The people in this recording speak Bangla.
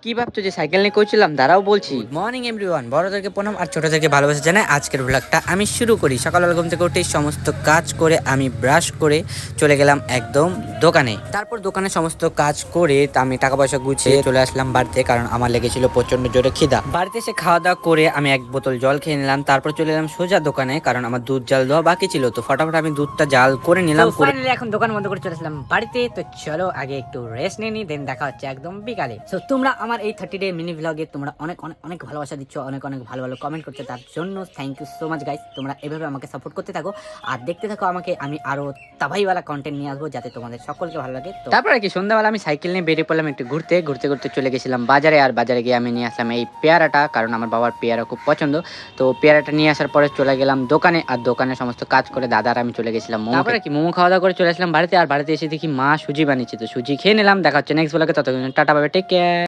কি ভাবছো যে সাইকেল নিয়ে কইছিলাম? দাঁড়াও বলছি। গুড মর্নিং এভরিওয়ান, বড়দেরকে প্রণাম আর ছোটদেরকে ভালোবাসা জানাই। আজকের ব্লগটা আমি শুরু করি। সকালবেলা ঘুম থেকে উঠে সমস্ত কাজ করে আমি ব্রাশ করে চলে গেলাম একদম দোকানে। তারপর দোকানে সমস্ত কাজ করে আমি টাকা পয়সা গুছিয়ে চলে আসলাম বাড়িতে, কারণ আমার লেগেছিল প্রচন্ড জোরে খিদা। বাড়িতে এসে খাওয়া দাওয়া করে আমি এক বোতল জল খেয়ে নিলাম। তারপর চলে এলাম সোজা দোকানে, কারণ আমার দুধ জাল দেওয়া বাকি ছিল। তো ফটাফট আমি দুধটা জাল করে নিলাম। ফাইনালি এখন দোকান বন্ধ করে চলে আসলাম বাড়িতে। তো চলো আগে একটু রেস্ট নিয়ে নিই, দেন দেখা হচ্ছে একদম বিকালে। তো তোমরা আমার এই 30 ডে মিনি ভ্লগে তোমরা অনেক অনেক অনেক ভালোবাসা দিচ্ছ, অনেক অনেক ভালো ভালো কমেন্ট করতে, তার জন্য thank you so much guys. তোমরা এভাবে আমাকে সাপোর্ট করতে থাকো আর দেখতে থাকো আমাকে, আমি আরো তাবাইওয়ালা কন্টেন্ট নিয়ে আসবো যাতে তোমাদের সকলকে ভালো লাগে। তো তারপর আর কি সন্ধ্যাবেলা আমি সাইকেল নিয়ে বেরিয়ে পড়লাম একটু ঘুরতে ঘুরতে ঘুরতে চলে গেছিলাম বাজারে। আর বাজারে গিয়ে আমি নিয়ে আসলাম এই পেয়ারাটা, কারণ আমার বাবার পেয়ারা খুব পছন্দ। তো পেয়ারাটা নিয়ে আসার পরে চলে গেলাম দোকানে, আর দোকানে সমস্ত কাজ করে দাদা আর আমি চলে গেছিলাম মোমো। তারপরে কি মোমো খাওয়া দাওয়া করে চলে আসলাম বাড়িতে। আর বাড়িতে এসে দেখি মা সুজি বানিয়েছে, তো সুজি খেয়ে নিলাম। দেখা হচ্ছে নেক্সট ব্লগে, ততক্ষণ ta ta, bye bye, take care.